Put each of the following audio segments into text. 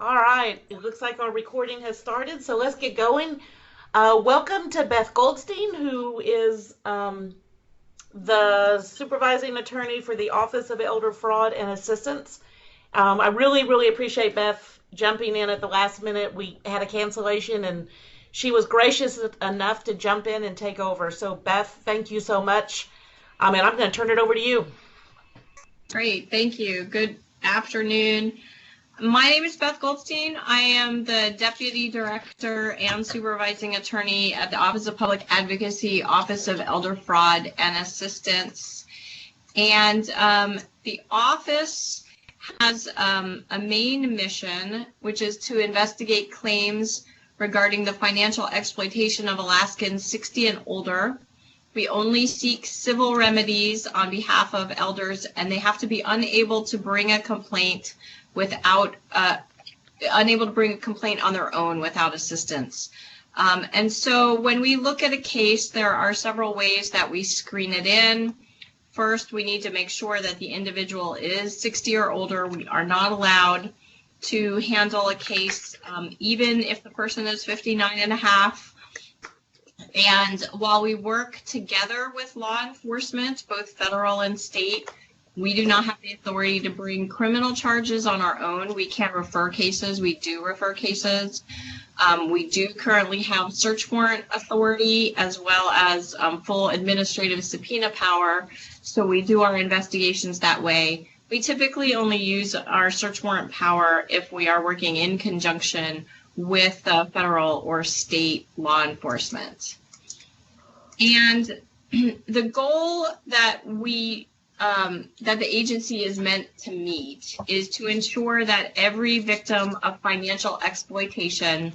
All right, it looks like our recording has started, so let's get going. Welcome to Beth Goldstein, who is the supervising attorney for the Office of Elder Fraud and Assistance. I really appreciate Beth jumping in at the last minute. We had a cancellation, and she was gracious enough to jump in and take over. So, Beth, thank you so much. And I'm going to turn it over to you. Great, thank you. Good afternoon. My name is Beth Goldstein. I am the Deputy Director and Supervising Attorney at the Office of Public Advocacy, Office of Elder Fraud and Assistance. And the office has a main mission, which is to investigate claims regarding the financial exploitation of Alaskans 60 and older. We only seek civil remedies on behalf of elders, and they have to be unable to bring a complaint on their own without assistance. And so when we look at a case, there are several ways that we screen it in. First, we need to make sure that the individual is 60 or older. We are not allowed to handle a case even if the person is 59 and a half. And while we work together with law enforcement, both federal and state, we do not have the authority to bring criminal charges on our own. We can refer cases. We do refer cases. We do currently have search warrant authority as well as full administrative subpoena power. So we do our investigations that way. We typically only use our search warrant power if we are working in conjunction with federal or state law enforcement. And the goal that that the agency is meant to meet is to ensure that every victim of financial exploitation,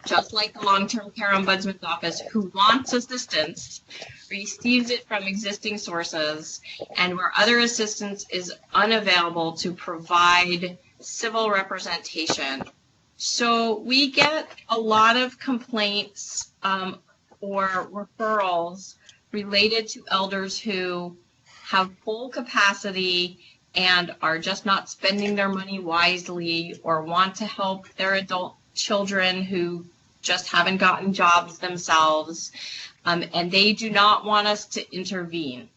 just like the Long-Term Care Ombudsman's Office, who wants assistance, receives it from existing sources, and where other assistance is unavailable, to provide civil representation. So we get a lot of complaints or referrals related to elders who have full capacity and are just not spending their money wisely, or want to help their adult children who just haven't gotten jobs themselves, and they do not want us to intervene.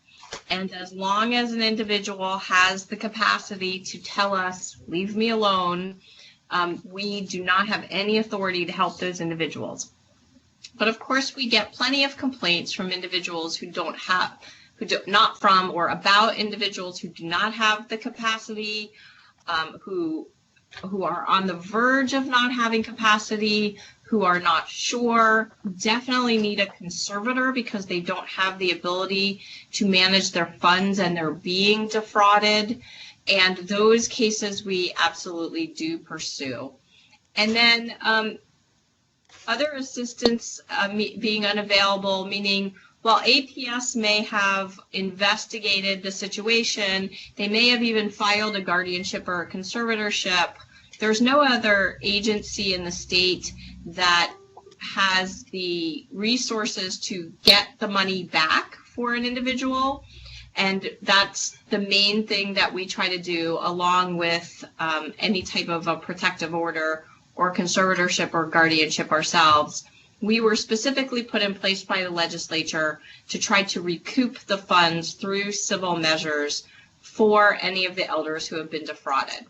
And as long as an individual has the capacity to tell us, leave me alone, we do not have any authority to help those individuals. But of course, we get plenty of complaints from individuals not from or about individuals who do not have the capacity, who are on the verge of not having capacity, who are not sure, definitely need a conservator because they don't have the ability to manage their funds and they're being defrauded. And those cases we absolutely do pursue. And then other assistance being unavailable, meaning while APS may have investigated the situation, they may have even filed a guardianship or a conservatorship, there's no other agency in the state that has the resources to get the money back for an individual. And that's the main thing that we try to do, along with any type of a protective order or conservatorship or guardianship ourselves. We were specifically put in place by the legislature to try to recoup the funds through civil measures for any of the elders who have been defrauded.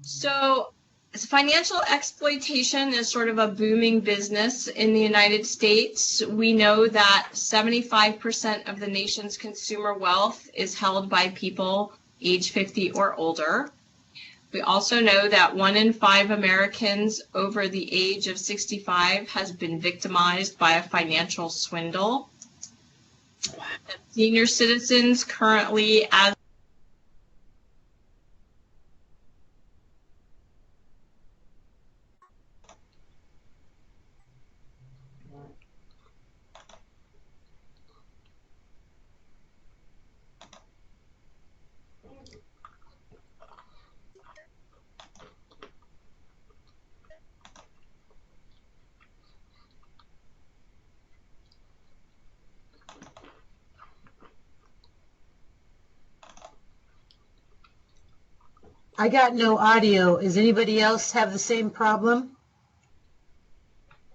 So financial exploitation is sort of a booming business in the United States. We know that 75% of the nation's consumer wealth is held by people age 50 or older. We also know that 1 in 5 Americans over the age of 65 has been victimized by a financial swindle. Senior citizens currently, as I got no audio. Does anybody else have the same problem?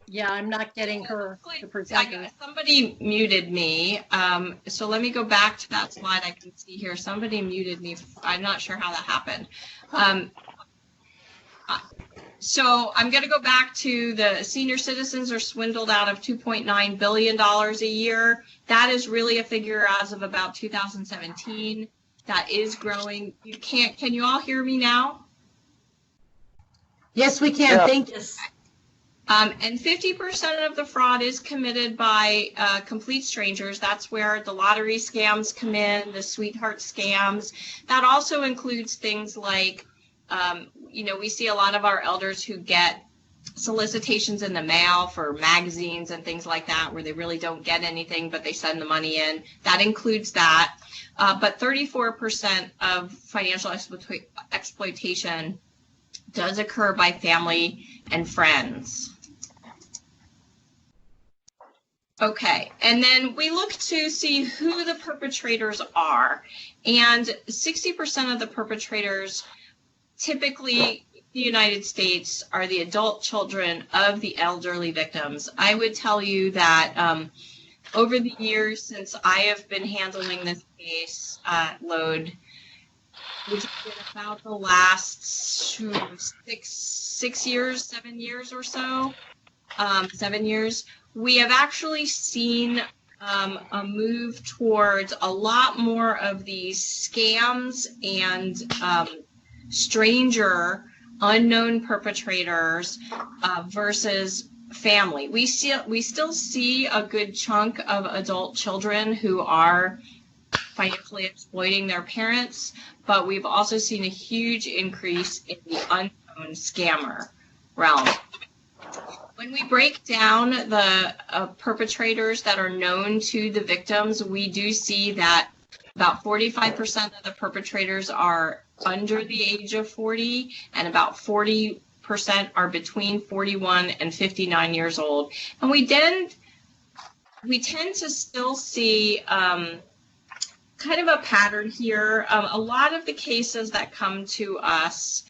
Yeah, I'm not getting her, the I presenter. got, somebody muted me. So let me go back to that slide. I can see here somebody muted me. I'm not sure how that happened. So I'm going to go back to the senior citizens are swindled out of $2.9 billion a year. That is really a figure as of about 2017. That is growing. Can you all hear me now? Yes, we can. Yeah. Thank you. Yes. And 50% of the fraud is committed by complete strangers. That's where the lottery scams come in, the sweetheart scams. That also includes things like, we see a lot of our elders who get solicitations in the mail for magazines and things like that, where they really don't get anything, but they send the money in. That includes that. But 34% of financial exploitation does occur by family and friends. Okay, and then we look to see who the perpetrators are. And 60% of the perpetrators, typically in the United States, are the adult children of the elderly victims. I would tell you that over the years since I have been handling this case load, which has been about the last 6 years, 7 years or so, 7 years, we have actually seen a move towards a lot more of these scams and stranger, unknown perpetrators versus family. We still see a good chunk of adult children who are financially exploiting their parents, but we've also seen a huge increase in the unknown scammer realm. When we break down the perpetrators that are known to the victims, we do see that about 45% of the perpetrators are under the age of 40, and about 40% are between 41 and 59 years old. And we tend to still see kind of a pattern here. A lot of the cases that come to us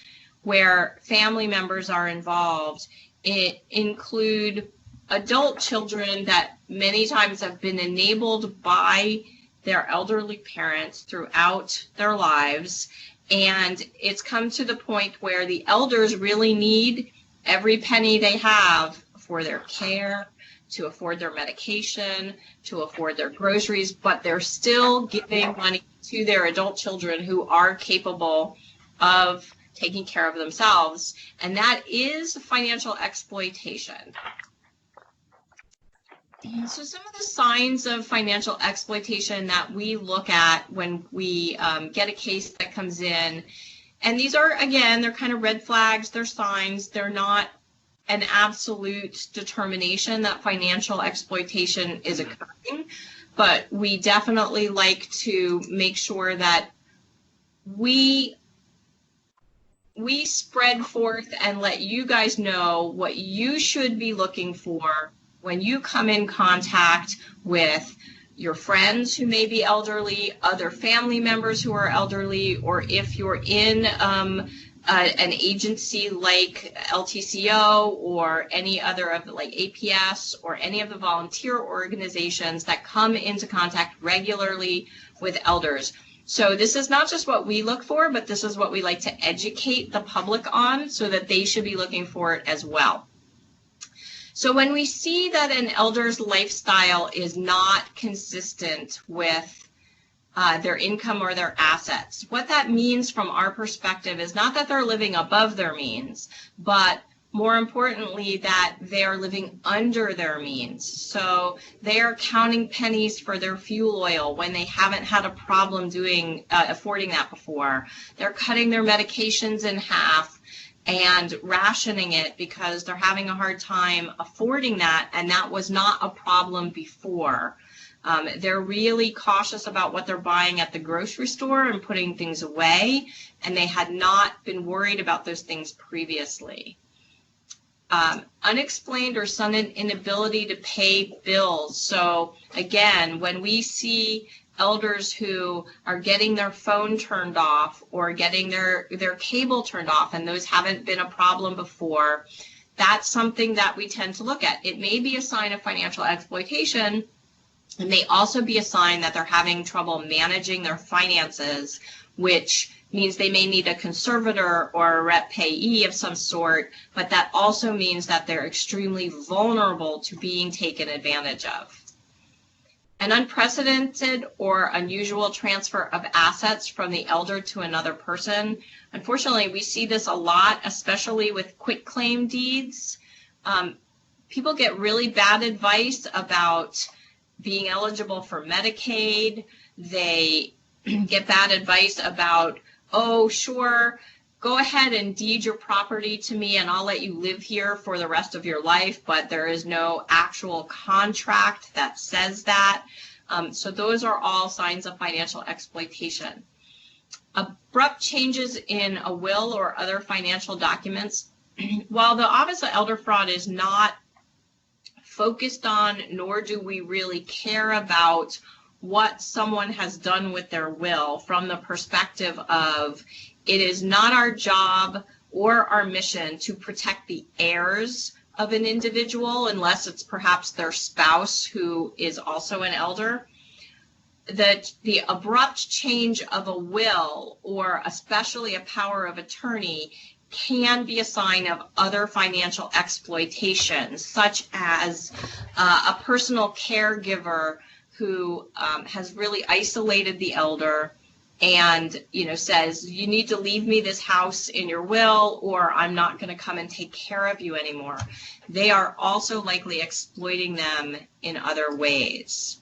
where family members are involved, it include adult children that many times have been enabled by their elderly parents throughout their lives. And it's come to the point where the elders really need every penny they have for their care, to afford their medication, to afford their groceries, but they're still giving money to their adult children who are capable of taking care of themselves. And that is financial exploitation. So some of the signs of financial exploitation that we look at when we get a case that comes in, and these are, again, they're kind of red flags, they're signs, they're not an absolute determination that financial exploitation is occurring, but we definitely like to make sure that we spread forth and let you guys know what you should be looking for when you come in contact with your friends who may be elderly, other family members who are elderly, or if you're in an agency like LTCO or any other of like APS or any of the volunteer organizations that come into contact regularly with elders. So this is not just what we look for, but this is what we like to educate the public on so that they should be looking for it as well. So when we see that an elder's lifestyle is not consistent with their income or their assets, what that means from our perspective is not that they're living above their means, but more importantly, that they are living under their means. So they are counting pennies for their fuel oil when they haven't had a problem affording that before. They're cutting their medications in half and rationing it because they're having a hard time affording that, and that was not a problem before. They're really cautious about what they're buying at the grocery store and putting things away, and they had not been worried about those things previously. Unexplained or sudden inability to pay bills. So again, when we see elders who are getting their phone turned off or getting their cable turned off, and those haven't been a problem before, that's something that we tend to look at. It may be a sign of financial exploitation. It may also be a sign that they're having trouble managing their finances, which means they may need a conservator or a rep payee of some sort, but that also means that they're extremely vulnerable to being taken advantage of. An unprecedented or unusual transfer of assets from the elder to another person. Unfortunately, we see this a lot, especially with quitclaim deeds. People get really bad advice about being eligible for Medicaid. They get bad advice about, oh, sure, go ahead and deed your property to me and I'll let you live here for the rest of your life, but there is no actual contract that says that. So those are all signs of financial exploitation. Abrupt changes in a will or other financial documents. While the Office of Elder Fraud is not focused on, nor do we really care about what someone has done with their will from the perspective of it is not our job or our mission to protect the heirs of an individual unless it's perhaps their spouse who is also an elder. That the abrupt change of a will or especially a power of attorney can be a sign of other financial exploitation, such as a personal caregiver who has really isolated the elder and says, you need to leave me this house in your will or I'm not going to come and take care of you anymore. They are also likely exploiting them in other ways.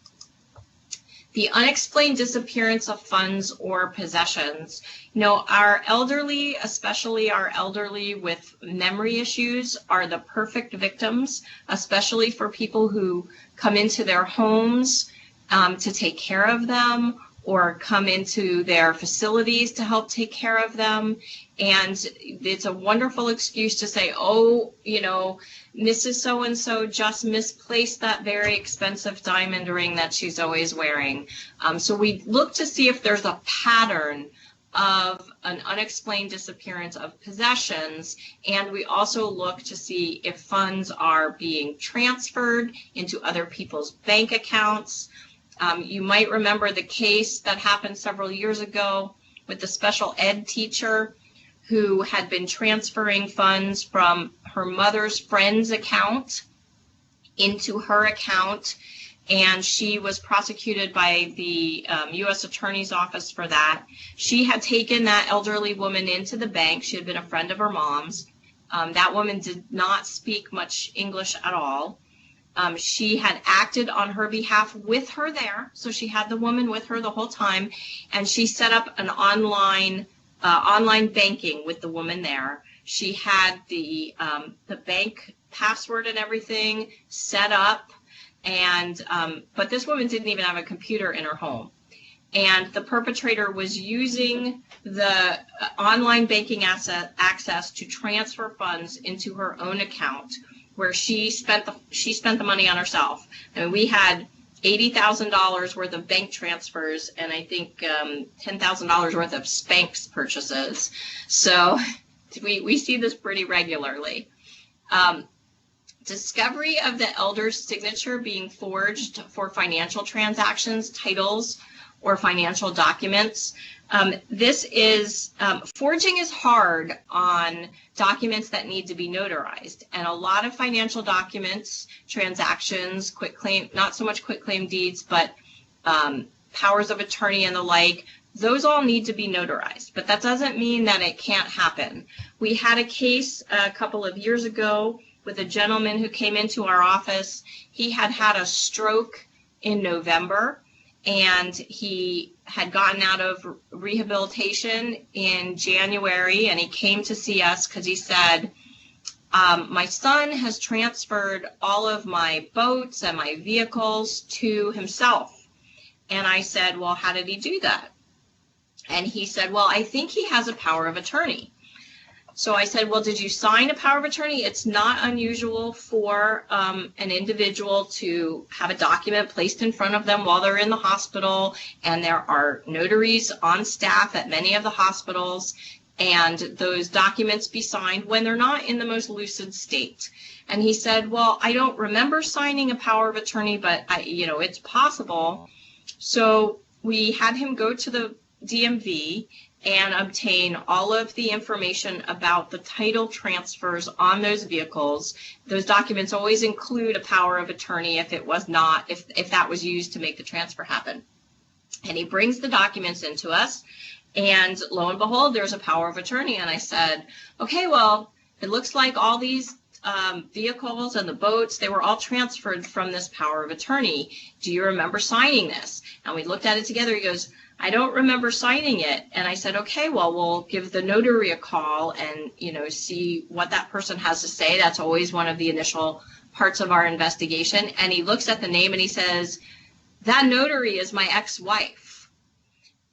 The unexplained disappearance of funds or possessions. Our elderly, especially our elderly with memory issues, are the perfect victims, especially for people who come into their homes to take care of them or come into their facilities to help take care of them. And it's a wonderful excuse to say, oh, Mrs. So-and-so just misplaced that very expensive diamond ring that she's always wearing. So we look to see if there's a pattern of an unexplained disappearance of possessions, and we also look to see if funds are being transferred into other people's bank accounts. You might remember the case that happened several years ago with the special ed teacher who had been transferring funds from her mother's friend's account into her account, and she was prosecuted by the U.S. Attorney's Office for that. She had taken that elderly woman into the bank. She had been a friend of her mom's. That woman did not speak much English at all. She had acted on her behalf with her there, so she had the woman with her the whole time, and she set up an online banking with the woman there. She had the bank password and everything set up, and but this woman didn't even have a computer in her home. And the perpetrator was using the online banking access to transfer funds into her own account, where she spent the money on herself. I mean, we had $80,000 worth of bank transfers and I think $10,000 worth of Spanx purchases. So we see this pretty regularly. Discovery of the elder's signature being forged for financial transactions, titles, or financial documents. Forging is hard on documents that need to be notarized, and a lot of financial documents, transactions, quitclaim, not so much quitclaim deeds, but powers of attorney and the like, those all need to be notarized, but that doesn't mean that it can't happen. We had a case a couple of years ago with a gentleman who came into our office. He had had a stroke in November, and he had gotten out of rehabilitation in January, and he came to see us because he said, my son has transferred all of my boats and my vehicles to himself. And I said, well, how did he do that? And he said, well, I think he has a power of attorney. So I said, well, did you sign a power of attorney? It's not unusual for an individual to have a document placed in front of them while they're in the hospital, and there are notaries on staff at many of the hospitals, and those documents be signed when they're not in the most lucid state. And he said, well, I don't remember signing a power of attorney, but it's possible. So we had him go to the DMV and obtain all of the information about the title transfers on those vehicles. Those documents always include a power of attorney if that was used to make the transfer happen. And he brings the documents into us, and lo and behold, there's a power of attorney. And I said, okay, well, it looks like all these vehicles and the boats, they were all transferred from this power of attorney. Do you remember signing this? And we looked at it together. He goes, I don't remember signing it. And I said, okay, well, we'll give the notary a call and, see what that person has to say. That's always one of the initial parts of our investigation. And he looks at the name and he says, that notary is my ex-wife.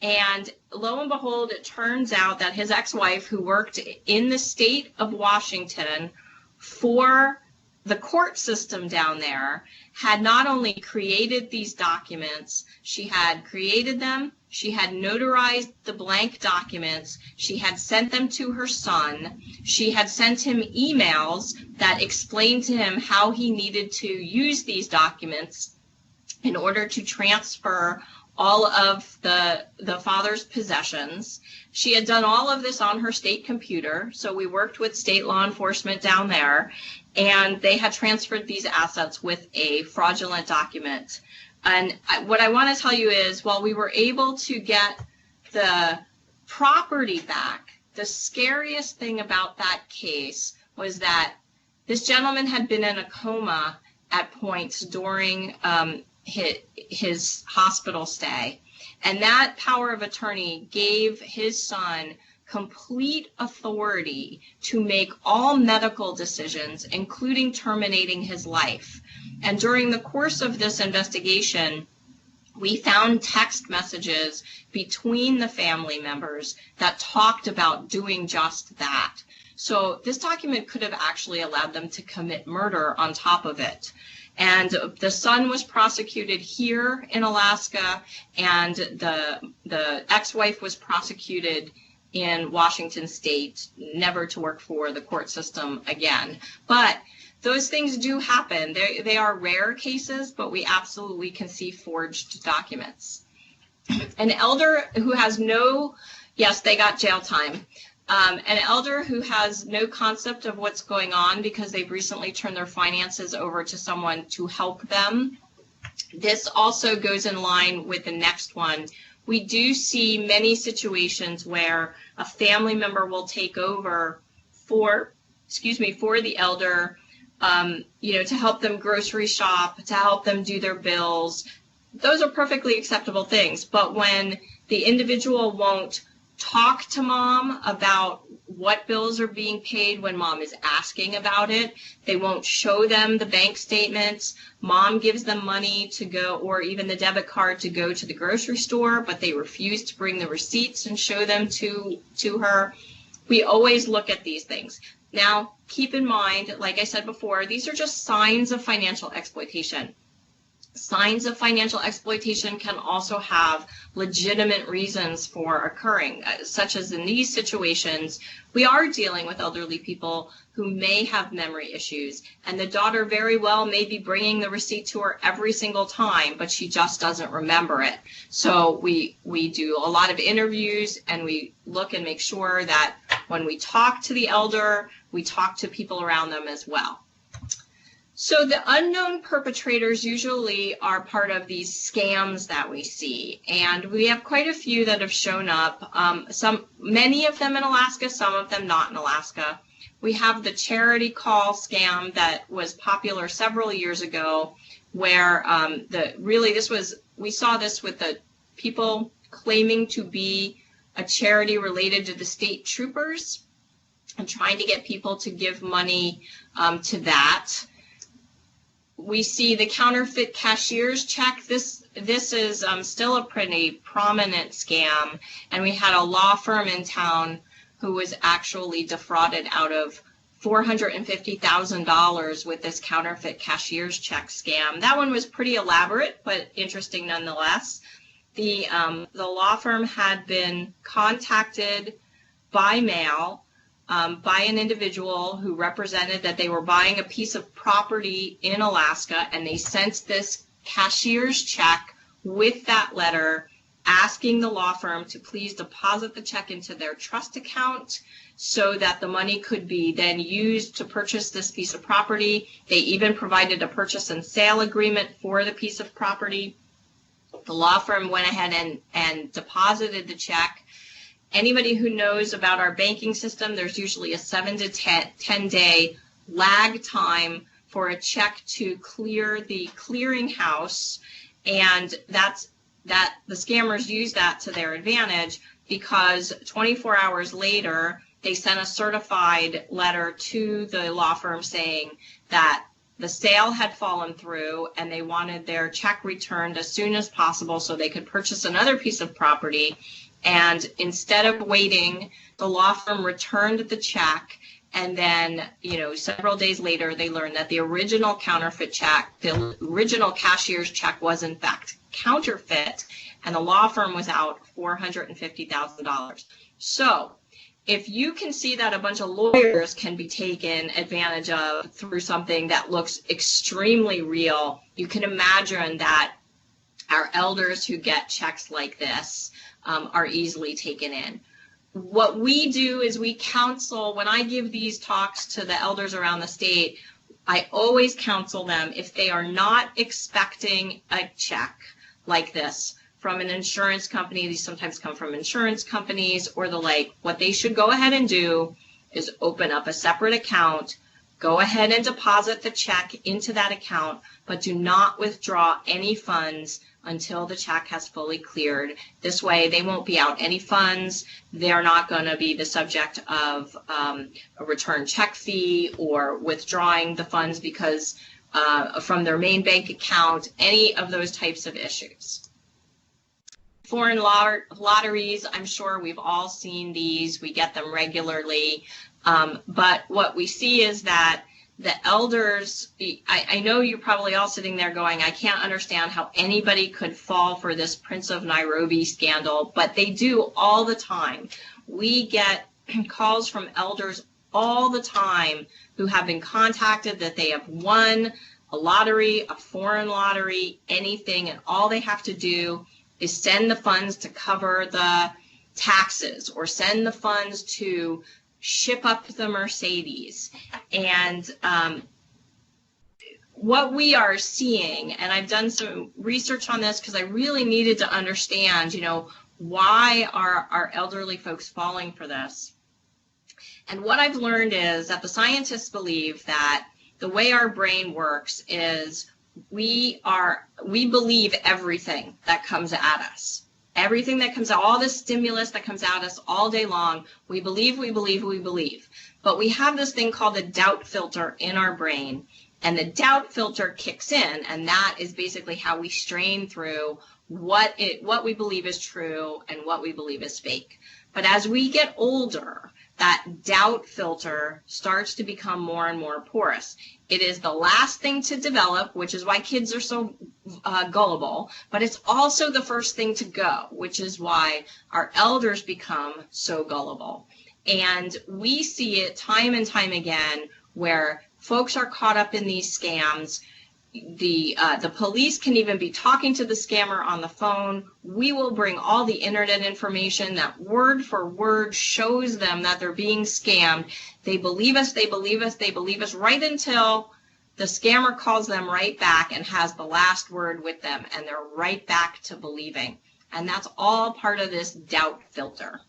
And lo and behold, it turns out that his ex-wife, who worked in the state of Washington for the court system down there, had not only created these documents, she had created them, she had notarized the blank documents, she had sent them to her son, she had sent him emails that explained to him how he needed to use these documents in order to transfer all of the father's possessions. She had done all of this on her state computer, so we worked with state law enforcement down there, and they had transferred these assets with a fraudulent document. And what I want to tell you is, while we were able to get the property back, the scariest thing about that case was that this gentleman had been in a coma at points during his hospital stay. And that power of attorney gave his son complete authority to make all medical decisions, including terminating his life. And during the course of this investigation, we found text messages between the family members that talked about doing just that. So this document could have actually allowed them to commit murder on top of it. And the son was prosecuted here in Alaska, and the ex-wife was prosecuted in Washington State, never to work for the court system again. But those things do happen. They are rare cases, but we absolutely can see forged documents. An elder who has yes, they got jail time. An elder who has no concept of what's going on because they've recently turned their finances over to someone to help them. This also goes in line with the next one. We do see many situations where a family member will take over for the elder, to help them grocery shop, to help them do their bills. Those are perfectly acceptable things. But when the individual won't talk to mom about what bills are being paid when mom is asking about it, they won't show them the bank statements, mom gives them money to go, or even the debit card to go to the grocery store, but they refuse to bring the receipts and show them to her. We always look at these things. Now, keep in mind, like I said before, these are just signs of financial exploitation. Signs of financial exploitation can also have legitimate reasons for occurring, such as in these situations, we are dealing with elderly people who may have memory issues, and the daughter very well may be bringing the receipt to her every single time, but she just doesn't remember it. So we do a lot of interviews, and we look and make sure that when we talk to the elder, we talk to people around them as well. So the unknown perpetrators usually are part of these scams that we see, and we have quite a few that have shown up, many of them in Alaska, some of them not in Alaska. We have the charity call scam that was popular several years ago, where we saw this with the people claiming to be a charity related to the state troopers and trying to get people to give money to that. We see the counterfeit cashier's check. This is still a pretty prominent scam, and we had a law firm in town who was actually defrauded out of $450,000 with this counterfeit cashier's check scam. That one was pretty elaborate, but interesting nonetheless. The law firm had been contacted by mail by an individual who represented that they were buying a piece of property in Alaska, and they sent this cashier's check with that letter asking the law firm to please deposit the check into their trust account so that the money could be then used to purchase this piece of property. They even provided a purchase and sale agreement for the piece of property. The law firm went ahead and deposited the check. Anybody who knows about our banking system, there's usually a 7 to 10 day lag time for a check to clear the clearinghouse, and that the scammers use that to their advantage, because 24 hours later they sent a certified letter to the law firm saying that the sale had fallen through and they wanted their check returned as soon as possible so they could purchase another piece of property. And instead of waiting, the law firm returned the check, and then, several days later, they learned that the original counterfeit check, the original cashier's check, was in fact counterfeit, and the law firm was out $450,000. So if you can see that a bunch of lawyers can be taken advantage of through something that looks extremely real, you can imagine that our elders who get checks like this are easily taken in. What we do is we counsel. When I give these talks to the elders around the state, I always counsel them, if they are not expecting a check like this from an insurance company, these sometimes come from insurance companies or the like, what they should go ahead and do is open up a separate account, go ahead and deposit the check into that account, but do not withdraw any funds until the check has fully cleared. This way they won't be out any funds. They're not going to be the subject of a return check fee or withdrawing the funds because from their main bank account, any of those types of issues. Foreign lotteries, I'm sure we've all seen these. We get them regularly. But what we see is that the elders, I know you're probably all sitting there going, I can't understand how anybody could fall for this Prince of Nairobi scandal, but they do all the time. We get calls from elders all the time who have been contacted that they have won a lottery, a foreign lottery, anything, and all they have to do is send the funds to cover the taxes or send the funds to ship up the Mercedes. And what we are seeing, and I've done some research on this because I really needed to understand, why are our elderly folks falling for this? And what I've learned is that the scientists believe that the way our brain works is we believe everything that comes at us. Everything that comes out, all this stimulus that comes at us all day long, we believe. But we have this thing called the doubt filter in our brain, and the doubt filter kicks in, and that is basically how we strain through what we believe is true and what we believe is fake. But as we get older, that doubt filter starts to become more and more porous. It is the last thing to develop, which is why kids are so gullible, but it's also the first thing to go, which is why our elders become so gullible. And we see it time and time again where folks are caught up in these scams. The police can even be talking to the scammer on the phone. We will bring all the internet information that word for word shows them that they're being scammed. They believe us right until the scammer calls them right back and has the last word with them, and they're right back to believing. And that's all part of this doubt filter.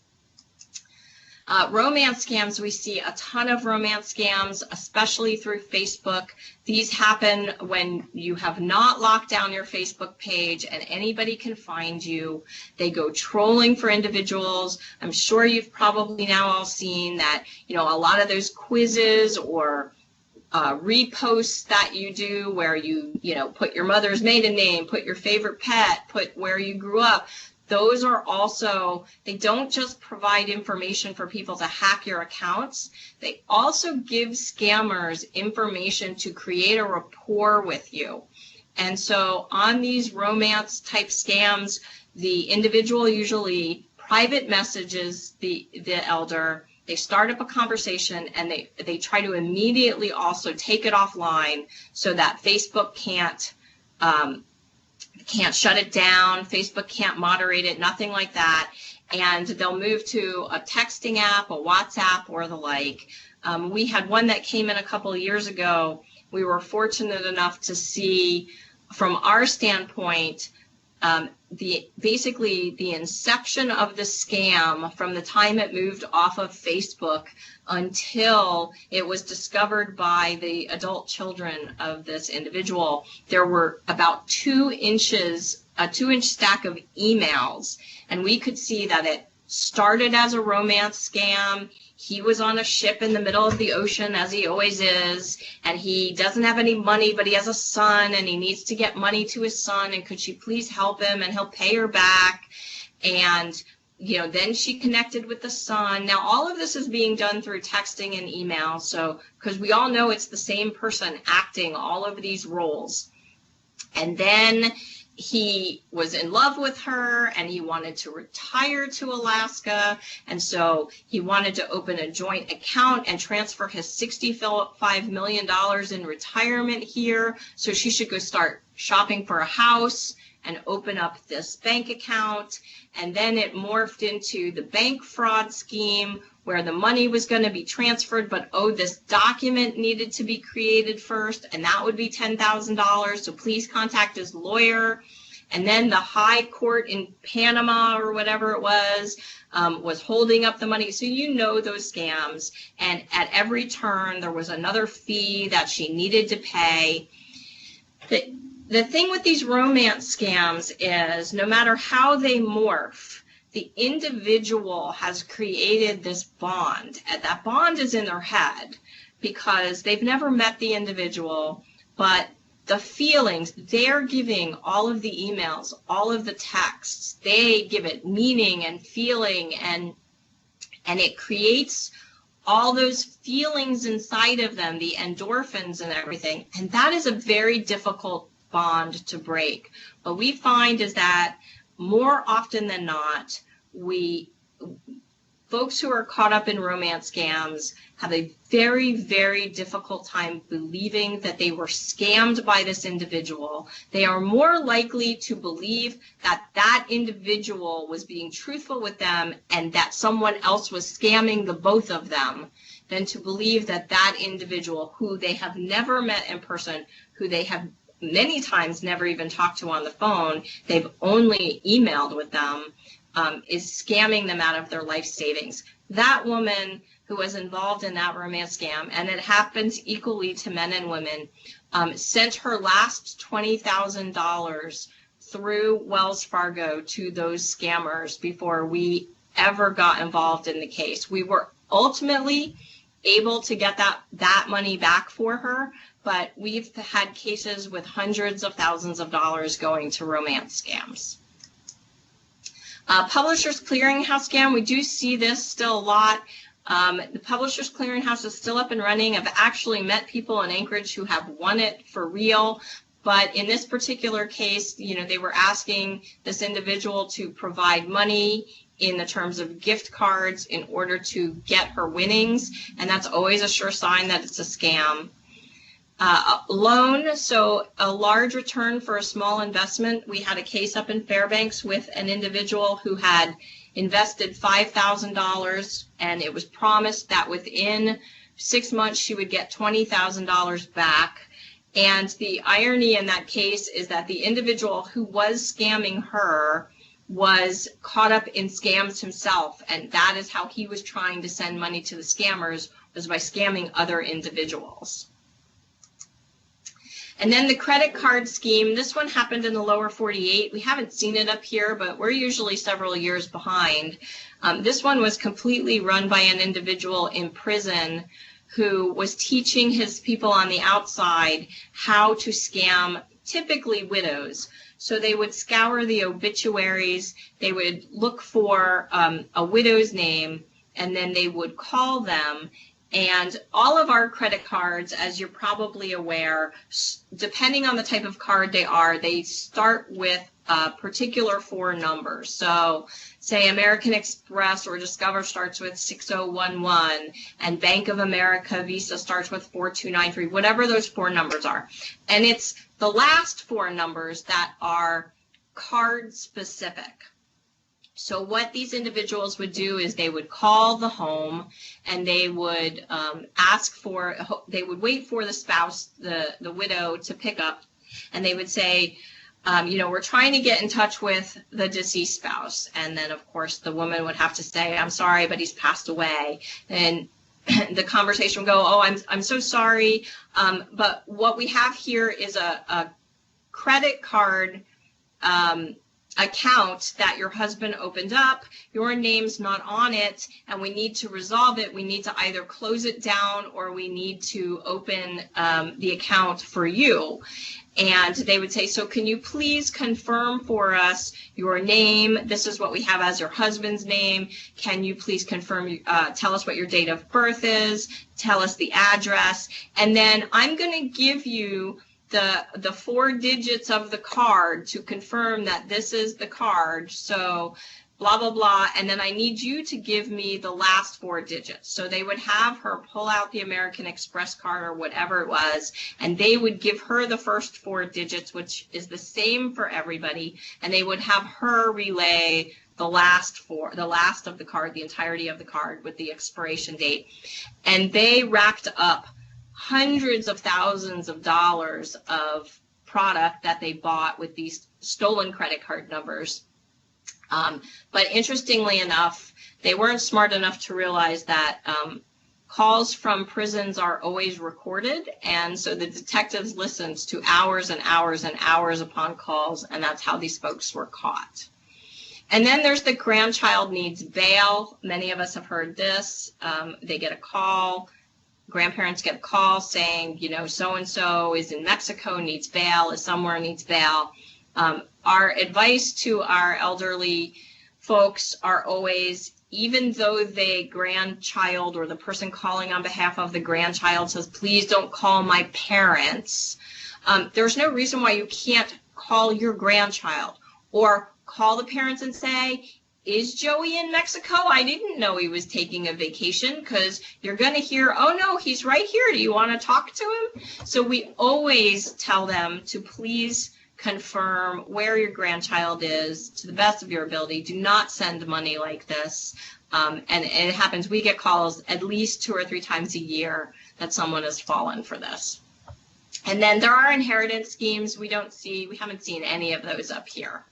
Romance scams, we see a ton of romance scams, especially through Facebook. These happen when you have not locked down your Facebook page and anybody can find you. They go trolling for individuals. I'm sure you've probably now all seen that, a lot of those quizzes or reposts that you do where you put your mother's maiden name, put your favorite pet, put where you grew up. those are also, they don't just provide information for people to hack your accounts, they also give scammers information to create a rapport with you. And so on these romance type scams, the individual usually private messages the elder, they start up a conversation, and they try to immediately also take it offline so that Facebook can't shut it down, Facebook can't moderate it, nothing like that. And they'll move to a texting app, a WhatsApp, or the like. We had one that came in a couple of years ago. We were fortunate enough to see, from our standpoint, basically the inception of the scam from the time it moved off of Facebook until it was discovered by the adult children of this individual. There were about 2 inches, a 2-inch stack of emails, and we could see that it started as a romance scam. He was on a ship in the middle of the ocean, as he always is, and he doesn't have any money, but he has a son, and he needs to get money to his son, and could she please help him, and he'll pay her back. And, you know, then she connected with the son. Now, all of this is being done through texting and email, so, because we all know it's the same person acting all of these roles. And then he was in love with her, and he wanted to retire to Alaska, and so he wanted to open a joint account and transfer his $65 million in retirement here, so she should go start shopping for a house and open up this bank account. And then it morphed into the bank fraud scheme, where the money was going to be transferred, but this document needed to be created first, and that would be $10,000, so please contact his lawyer. And then the high court in Panama, or whatever it was holding up the money. So you know those scams, and at every turn there was another fee that she needed to pay. The thing with these romance scams is, no matter how they morph, the individual has created this bond, and that bond is in their head because they've never met the individual, but the feelings, they're giving all of the emails, all of the texts, they give it meaning and feeling, and it creates all those feelings inside of them, the endorphins and everything, and that is a very difficult bond to break. What we find is that more often than not, folks who are caught up in romance scams have a very, very difficult time believing that they were scammed by this individual. They are more likely to believe that that individual was being truthful with them and that someone else was scamming the both of them, than to believe that that individual, who they have never met in person, who they have many times never even talked to on the phone, they've only emailed with them, is scamming them out of their life savings. That woman who was involved in that romance scam, and it happens equally to men and women, sent her last $20,000 through Wells Fargo to those scammers before we ever got involved in the case. We were ultimately able to get that money back for her, but we've had cases with hundreds of thousands of dollars going to romance scams. Publishers Clearinghouse scam, we do see this still a lot. The Publishers Clearinghouse is still up and running. I've actually met people in Anchorage who have won it for real, but in this particular case, you know, they were asking this individual to provide money in the terms of gift cards in order to get her winnings, and that's always a sure sign that it's a scam. Loan, so a large return for a small investment. We had a case up in Fairbanks with an individual who had invested $5,000, and it was promised that within 6 months she would get $20,000 back. And the irony in that case is that the individual who was scamming her was caught up in scams himself, and that is how he was trying to send money to the scammers, was by scamming other individuals. And then the credit card scheme, this one happened in the lower 48. We haven't seen it up here, but we're usually several years behind. This one was completely run by an individual in prison who was teaching his people on the outside how to scam typically widows. So they would scour the obituaries, they would look for a widow's name, and then they would call them. And all of our credit cards, as you're probably aware, depending on the type of card they are, they start with particular 4 numbers. So say American Express or Discover starts with 6011, and Bank of America Visa starts with 4293, whatever those 4 numbers are. And it's the last 4 numbers that are card specific. So what these individuals would do is they would call the home, and they would they would wait for the spouse, the widow, to pick up, and they would say, we're trying to get in touch with the deceased spouse. And then, of course, the woman would have to say, I'm sorry, but he's passed away. And the conversation would go, oh, I'm so sorry. But what we have here is a credit card account that your husband opened up. Your name's not on it, and we need to resolve it. We need to either close it down, or we need to open the account for you. And they would say, so can you please confirm for us your name? This is what we have as your husband's name. Can you please confirm, tell us what your date of birth is, tell us the address, and then I'm going to give you the 4 digits of the card to confirm that this is the card. So blah, blah, blah. And then I need you to give me the last 4 digits. So they would have her pull out the American Express card or whatever it was, and they would give her the first 4 digits, which is the same for everybody. And they would have her relay the last 4, the last of the card, the entirety of the card with the expiration date. And they racked up hundreds of thousands of dollars of product that they bought with these stolen credit card numbers. But interestingly enough, they weren't smart enough to realize that calls from prisons are always recorded, and so the detectives listened to hours and hours and hours upon calls, and that's how these folks were caught. And then there's the grandchild needs bail. Many of us have heard this. They get a call. Grandparents get a call saying, so-and-so is in Mexico, needs bail, is somewhere, needs bail. Our advice to our elderly folks are always, even though the grandchild or the person calling on behalf of the grandchild says, please don't call my parents, there's no reason why you can't call your grandchild or call the parents and say, is Joey in Mexico? I didn't know he was taking a vacation, because you're going to hear, oh no, he's right here. Do you want to talk to him? So we always tell them to please confirm where your grandchild is to the best of your ability. Do not send money like this. And it happens, we get calls at least 2 or 3 times a year that someone has fallen for this. And then there are inheritance schemes. We haven't seen any of those up here.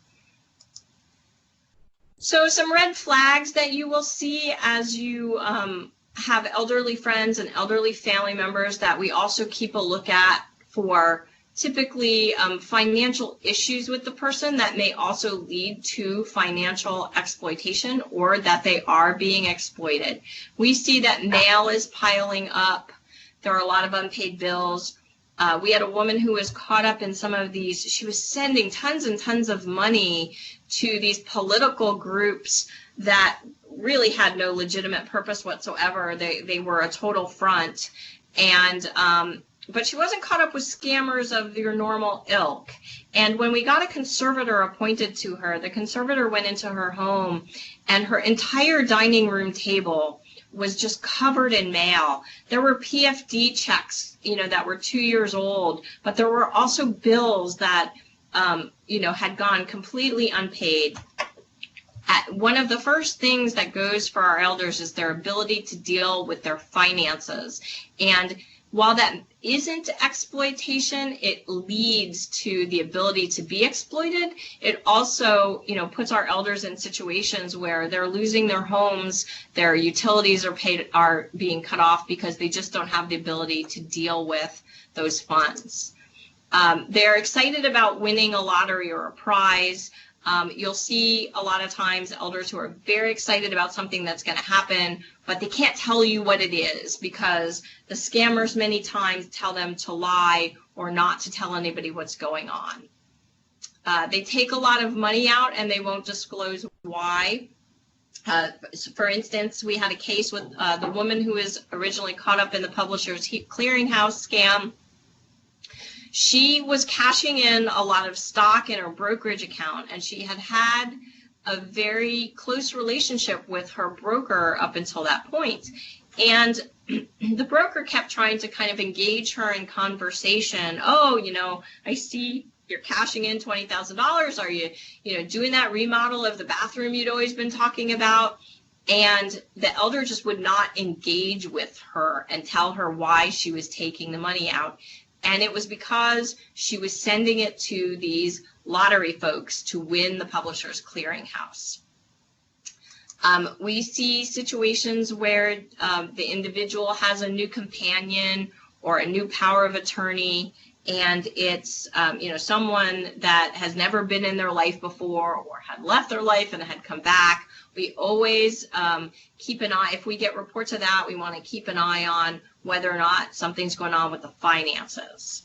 So some red flags that you will see as you have elderly friends and elderly family members that we also keep a look at for typically financial issues with the person that may also lead to financial exploitation, or that they are being exploited. We see that mail is piling up. There are a lot of unpaid bills. We had a woman who was caught up in some of these. She was sending tons and tons of money to these political groups that really had no legitimate purpose whatsoever. They were a total front. And but she wasn't caught up with scammers of your normal ilk. And when we got a conservator appointed to her, the conservator went into her home, and her entire dining room table was just covered in mail. There were PFD checks, that were 2 years old, but there were also bills that, had gone completely unpaid. One of the first things that goes for our elders is their ability to deal with their finances. And while that isn't exploitation, it leads to the ability to be exploited. It also, puts our elders in situations where they're losing their homes, their utilities are being cut off because they just don't have the ability to deal with those funds. They're excited about winning a lottery or a prize. You'll see a lot of times elders who are very excited about something that's going to happen, but they can't tell you what it is because the scammers many times tell them to lie or not to tell anybody what's going on. They take a lot of money out and they won't disclose why. For instance, we had a case with the woman who was originally caught up in the Publishers Clearinghouse scam. She was cashing in a lot of stock in her brokerage account, and she had had a very close relationship with her broker up until that point. And the broker kept trying to kind of engage her in conversation. Oh, I see you're cashing in $20,000. Are you, doing that remodel of the bathroom you'd always been talking about? And the elder just would not engage with her and tell her why she was taking the money out. And it was because she was sending it to these lottery folks to win the Publishers Clearinghouse. We see situations where the individual has a new companion or a new power of attorney, and it's someone that has never been in their life before or had left their life and had come back. We always keep an eye. If we get reports of that, we want to keep an eye on whether or not something's going on with the finances.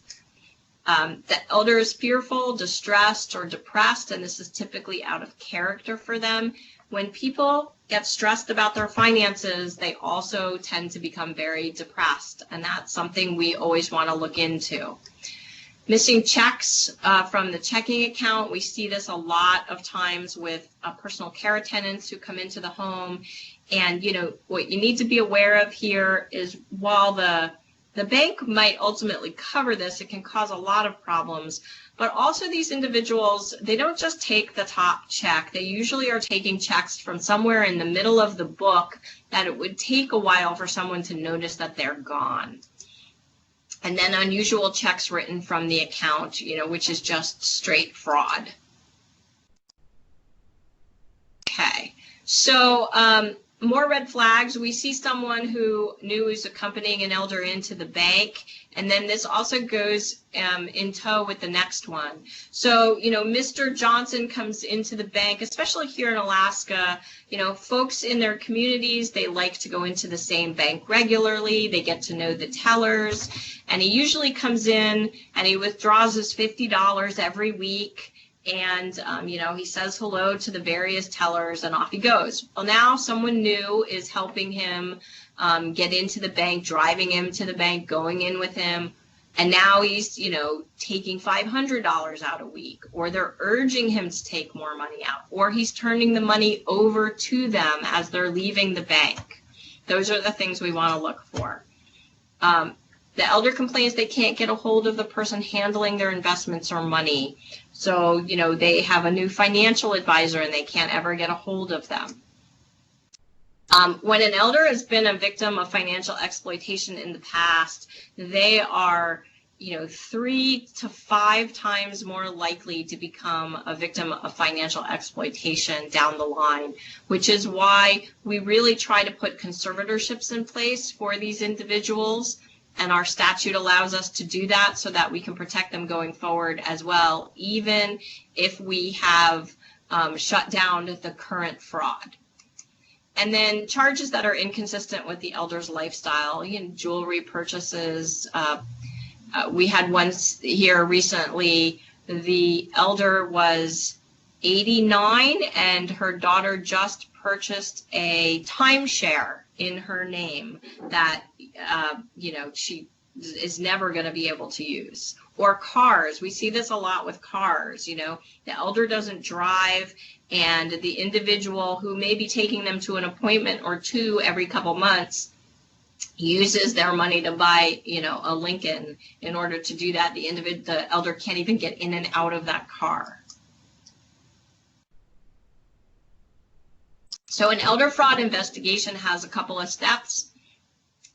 The elder is fearful, distressed, or depressed, and this is typically out of character for them. When people get stressed about their finances, they also tend to become very depressed, and that's something we always want to look into. Missing checks from the checking account. We see this a lot of times with personal care tenants who come into the home. And, what you need to be aware of here is while the bank might ultimately cover this, it can cause a lot of problems. But also these individuals, they don't just take the top check. They usually are taking checks from somewhere in the middle of the book that it would take a while for someone to notice that they're gone. And then unusual checks written from the account, which is just straight fraud. Okay, so more red flags. We see someone who knew was accompanying an elder into the bank, and then this also goes in tow with the next one. So, Mr. Johnson comes into the bank, especially here in Alaska. Folks in their communities, they like to go into the same bank regularly. They get to know the tellers, and he usually comes in and he withdraws his $50 every week. And, he says hello to the various tellers and off he goes. Well, now someone new is helping him get into the bank, driving him to the bank, going in with him. And now he's, taking $500 out a week, or they're urging him to take more money out, or he's turning the money over to them as they're leaving the bank. Those are the things we want to look for. The elder complains they can't get a hold of the person handling their investments or money. So, they have a new financial advisor and they can't ever get a hold of them. When an elder has been a victim of financial exploitation in the past, they are, 3 to 5 times more likely to become a victim of financial exploitation down the line, which is why we really try to put conservatorships in place for these individuals. And our statute allows us to do that so that we can protect them going forward as well, even if we have shut down the current fraud. And then charges that are inconsistent with the elder's lifestyle, jewelry purchases. We had one here recently. The elder was 89 and her daughter just purchased a timeshare in her name that she is never going to be able to use. Or cars. We see this a lot with cars. The elder doesn't drive, and the individual who may be taking them to an appointment or two every couple months uses their money to buy, a Lincoln. In order to do that, the elder can't even get in and out of that car. So an elder fraud investigation has a couple of steps.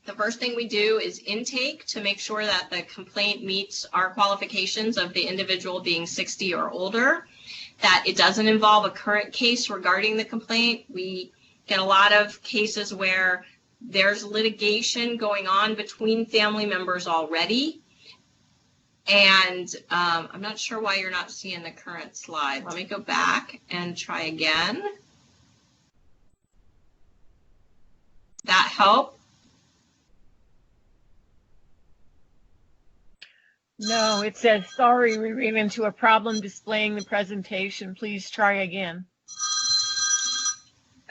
The first thing we do is intake to make sure that the complaint meets our qualifications of the individual being 60 or older, that it doesn't involve a current case regarding the complaint. We get a lot of cases where there's litigation going on between family members already. And I'm not sure why you're not seeing the current slide. Let me go back and try again. That help? No, it says, sorry, we ran into a problem displaying the presentation. Please try again.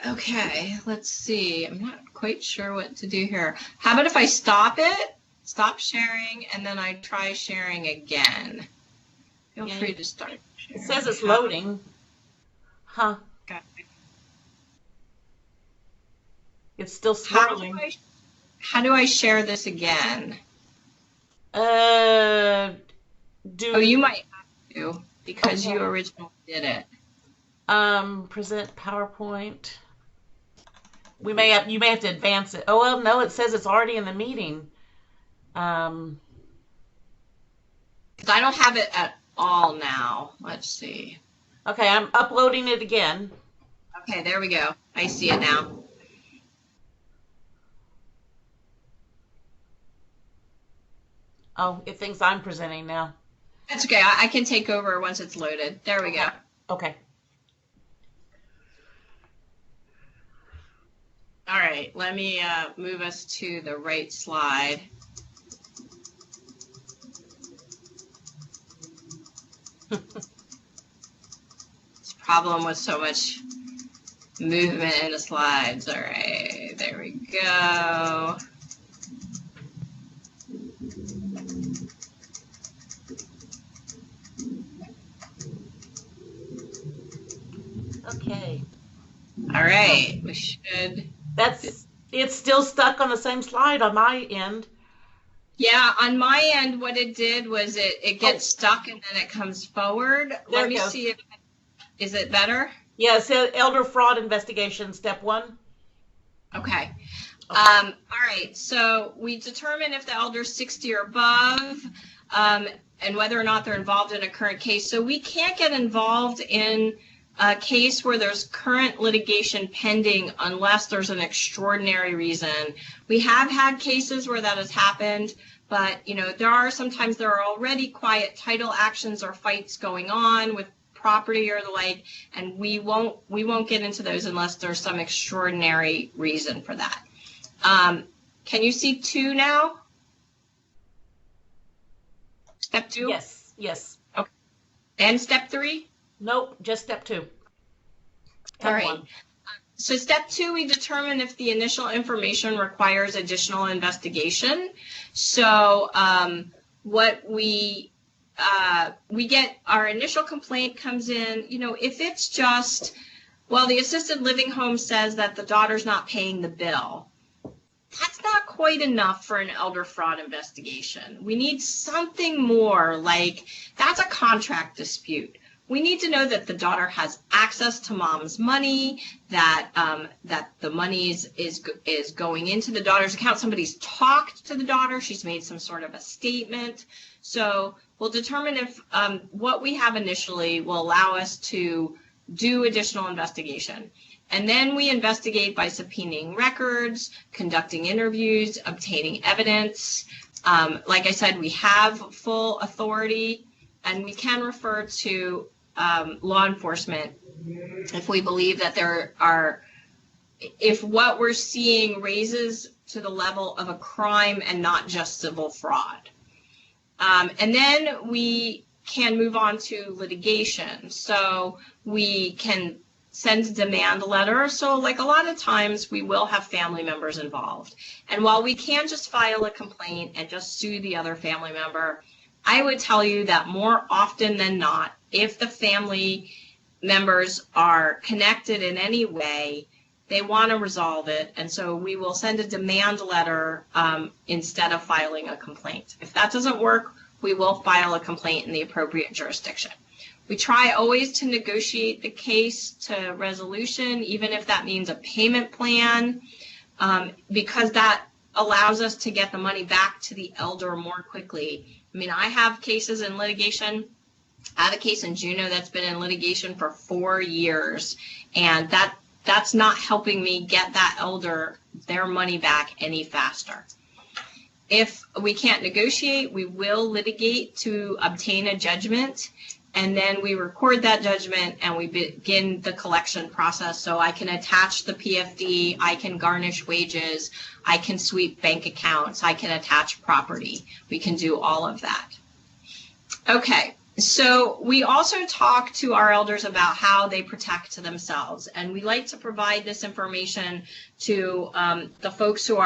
Okay, let's see. I'm not quite sure what to do here. How about if I stop it, stop sharing, and then I try sharing again? Feel free to start sharing. It says it's loading. Huh. Okay. It's still swirling. How do I share this again? Oh, you might have to because you originally did it. Present PowerPoint. You may have to advance it. Oh well, no, it says it's already in the meeting. Because I don't have it at all now. Let's see. Okay, I'm uploading it again. Okay, there we go. I see it now. Oh, it thinks I'm presenting now. That's okay. I can take over once it's loaded. There we go. Okay. All right, let me move us to the right slide. This problem with so much movement in the slides. All right, there we go. Okay. All right, we should. It's still stuck on the same slide on my end. Yeah, on my end, what it did was it gets stuck and then it comes forward. Let me see if, is it better? Yeah, it says elder fraud investigation, step 1. Okay. All right, so we determine if the elder's 60 or above, and whether or not they're involved in a current case. So we can't get involved in a case where there's current litigation pending unless there's an extraordinary reason. We have had cases where that has happened, but there are already quiet title actions or fights going on with property or the like, and we won't get into those unless there's some extraordinary reason for that. Can you see 2 now? Step 2? Yes. Okay. And step 3? Nope, just step 2. All right. So step 2, we determine if the initial information requires additional investigation. So what we get, our initial complaint comes in, if it's just, well, the assisted living home says that the daughter's not paying the bill. That's not quite enough for an elder fraud investigation. We need something more, like that's a contract dispute. We need to know that the daughter has access to mom's money, that the money is going into the daughter's account. Somebody's talked to the daughter. She's made some sort of a statement. So we'll determine if what we have initially will allow us to do additional investigation. And then we investigate by subpoenaing records, conducting interviews, obtaining evidence. Like I said, we have full authority, and we can refer to law enforcement if we believe that if what we're seeing raises to the level of a crime and not just civil fraud. And then we can move on to litigation. So we can send a demand letter. So like a lot of times we will have family members involved. And while we can just file a complaint and just sue the other family member, I would tell you that more often than not, if the family members are connected in any way, they want to resolve it. And so we will send a demand letter instead of filing a complaint. If that doesn't work, we will file a complaint in the appropriate jurisdiction. We try always to negotiate the case to resolution, even if that means a payment plan, because that allows us to get the money back to the elder more quickly. I mean, I have cases in litigation. I had a case in Juneau that's been in litigation for 4 years, and that's not helping me get that elder their money back any faster. If we can't negotiate, we will litigate to obtain a judgment, and then we record that judgment and we begin the collection process. So I can attach the PFD, I can garnish wages, I can sweep bank accounts, I can attach property. We can do all of that. Okay, so we also talk to our elders about how they protect themselves, and we like to provide this information to the folks who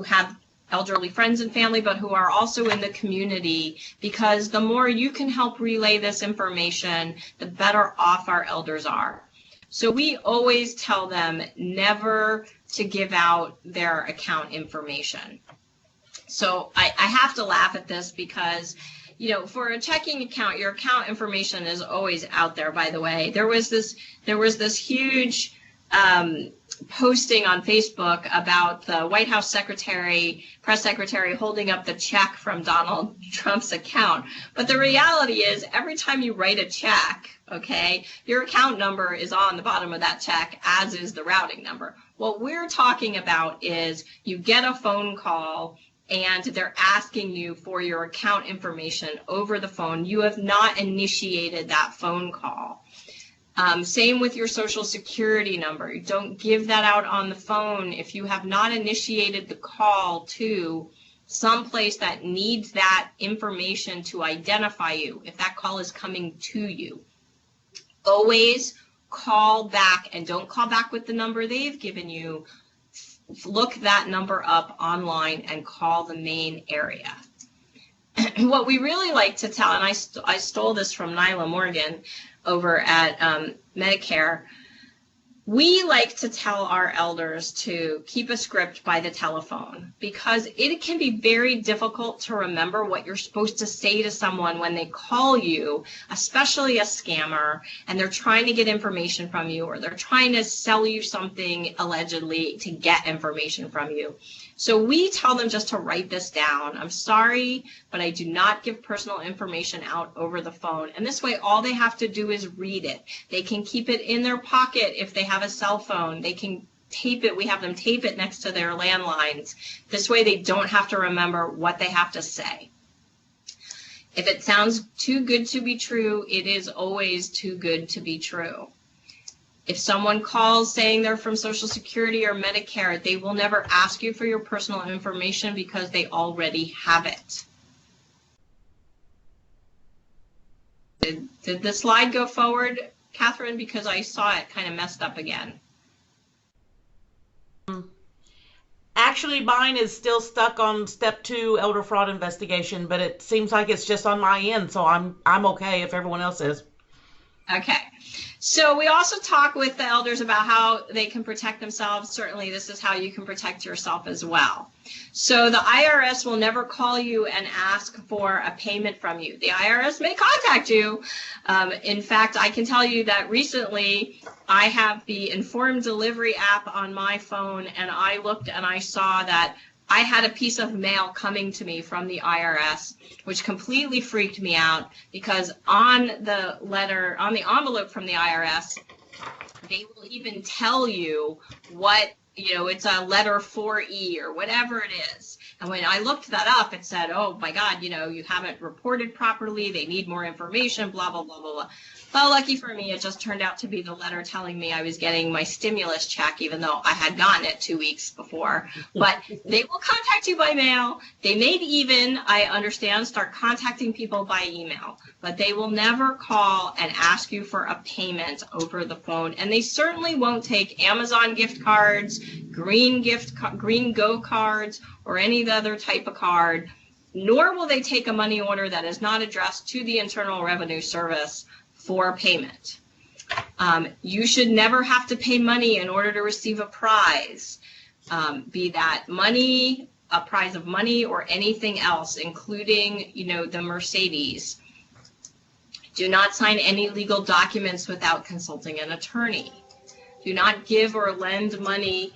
have elderly friends and family, but who are also in the community, because the more you can help relay this information, the better off our elders are. So we always tell them never to give out their account information. So I have to laugh at this because, you know, for a checking account, your account information is always out there, by the way. There was this huge posting on Facebook about the White House press secretary holding up the check from Donald Trump's account. But the reality is, every time you write a check, okay, your account number is on the bottom of that check, as is the routing number. What we're talking about is you get a phone call and they're asking you for your account information over the phone. You have not initiated that phone call. Same with your social security number. You don't give that out on the phone if you have not initiated the call to someplace that needs that information to identify you, if that call is coming to you. Always call back, and don't call back with the number they've given you. Look that number up online and call the main area. What we really like to tell, and I stole this from Nyla Morgan over at Medicare, we like to tell our elders to keep a script by the telephone, because it can be very difficult to remember what you're supposed to say to someone when they call you, especially a scammer, and they're trying to get information from you, or they're trying to sell you something allegedly to get information from you. So we tell them just to write this down. I'm sorry, but I do not give personal information out over the phone. And this way, all they have to do is read it. They can keep it in their pocket if they have a cell phone. They can tape it. We have them tape it next to their landlines. This way, they don't have to remember what they have to say. If it sounds too good to be true, it is always too good to be true. If someone calls saying they're from Social Security or Medicare, they will never ask you for your personal information because they already have it. Did the slide go forward, Catherine? Because I saw it kind of messed up again. Actually, mine is still stuck on step 2, elder fraud investigation, but it seems like it's just on my end, so I'm okay if everyone else is. Okay. So we also talk with the elders about how they can protect themselves. Certainly, this is how you can protect yourself as well. So the IRS will never call you and ask for a payment from you. The IRS may contact you. In fact, I can tell you that recently I have the Informed Delivery app on my phone, and I looked and I saw that I had a piece of mail coming to me from the IRS, which completely freaked me out, because on the letter, on the envelope from the IRS, they will even tell you what, you know, it's a letter 4E or whatever it is. And when I looked that up, it said, oh my God, you know, you haven't reported properly, they need more information, blah, blah, blah, blah, blah. Well, lucky for me, it just turned out to be the letter telling me I was getting my stimulus check, even though I had gotten it 2 weeks before. But they will contact you by mail. They may even, I understand, start contacting people by email. But they will never call and ask you for a payment over the phone. And they certainly won't take Amazon gift cards, Green Go cards, or any other type of card. Nor will they take a money order that is not addressed to the Internal Revenue Service for payment. You should never have to pay money in order to receive a prize, be that money, a prize of money, or anything else, including, you know, the Mercedes. Do not sign any legal documents without consulting an attorney. Do not give or lend money,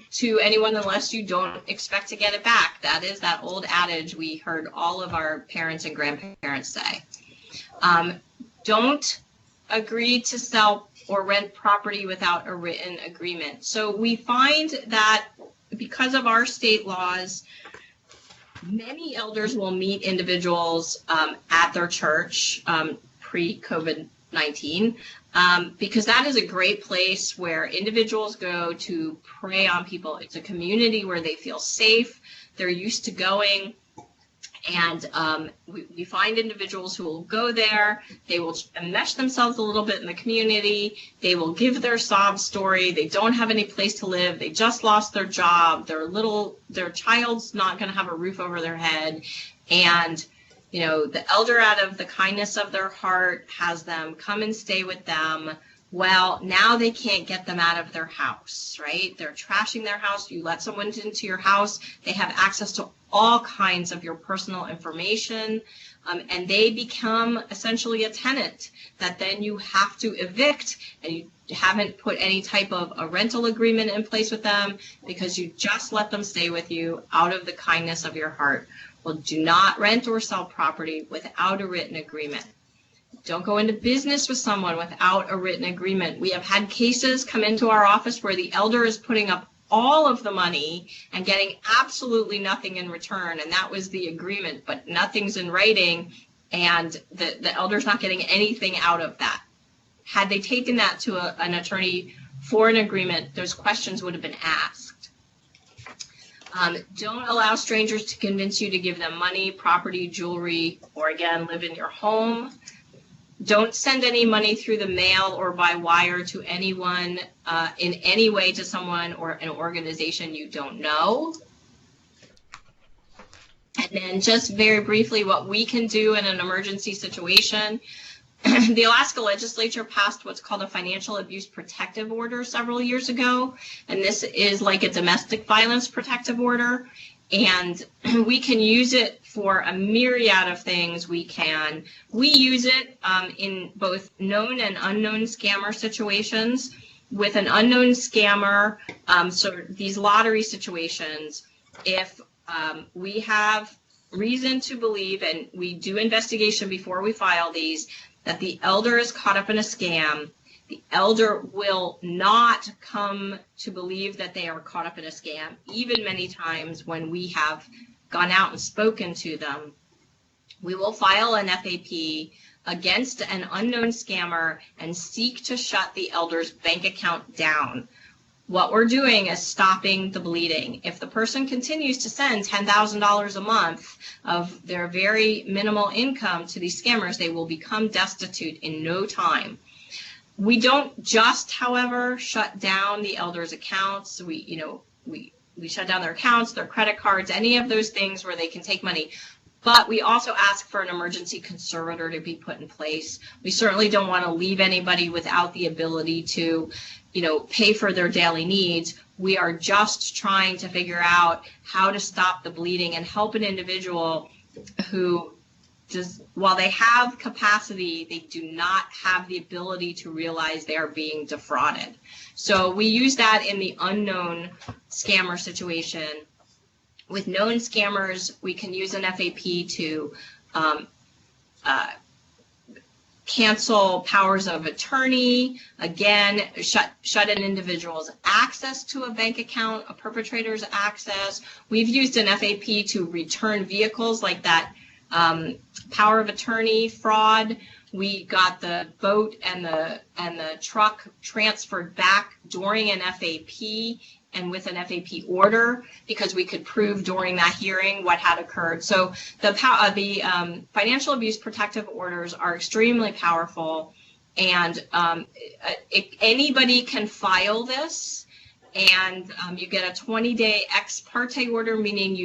to anyone unless you don't expect to get it back. That is that old adage we heard all of our parents and grandparents say. Don't agree to sell or rent property without a written agreement. So we find that because of our state laws, many elders will meet individuals at their church pre-COVID-19, because that is a great place where individuals go to pray on people. It's a community where they feel safe. They're used to going. And we find individuals who will go there, they will enmesh themselves a little bit in the community, they will give their sob story, they don't have any place to live, they just lost their job, their child's not going to have a roof over their head, and the elder, out of the kindness of their heart, has them come and stay with them. Well, now they can't get them out of their house, right? They're trashing their house. You let someone into your house, they have access to all kinds of your personal information, and they become essentially a tenant that then you have to evict, and you haven't put any type of a rental agreement in place with them because you just let them stay with you out of the kindness of your heart. Well, do not rent or sell property without a written agreement. Don't go into business with someone without a written agreement. We have had cases come into our office where the elder is putting up all of the money and getting absolutely nothing in return, and that was the agreement, but nothing's in writing, and the elder's not getting anything out of that. Had they taken that to an attorney for an agreement, those questions would have been asked. Don't allow strangers to convince you to give them money, property, jewelry, or again, live in your home. Don't send any money through the mail or by wire to anyone in any way, to someone or an organization you don't know. And then just very briefly, what we can do in an emergency situation. The Alaska legislature passed what's called a financial abuse protective order several years ago. And this is like a domestic violence protective order. And we can use it for a myriad of things. We use it in both known and unknown scammer situations. With an unknown scammer, so these lottery situations, if we have reason to believe, and we do investigation before we file these, that the elder is caught up in a scam, the elder will not come to believe that they are caught up in a scam, even many times when we have gone out and spoken to them. We will file an FAP against an unknown scammer and seek to shut the elder's bank account down. What we're doing is stopping the bleeding. If the person continues to send $10,000 a month of their very minimal income to these scammers, they will become destitute in no time. We don't just, however, shut down the elder's accounts. We shut down their accounts, their credit cards, any of those things where they can take money. But we also ask for an emergency conservator to be put in place. We certainly don't want to leave anybody without the ability to, pay for their daily needs. We are just trying to figure out how to stop the bleeding and help an individual who while they have capacity, they do not have the ability to realize they are being defrauded. So we use that in the unknown scammer situation. With known scammers, we can use an FAP to cancel powers of attorney, again, shut an individual's access to a bank account, a perpetrator's access. We've used an FAP to return vehicles, like that power of attorney fraud. We got the boat and the truck transferred back during an FAP and with an FAP order, because we could prove during that hearing what had occurred. So the financial abuse protective orders are extremely powerful, and anybody can file this, and you get a 20-day ex parte order, meaning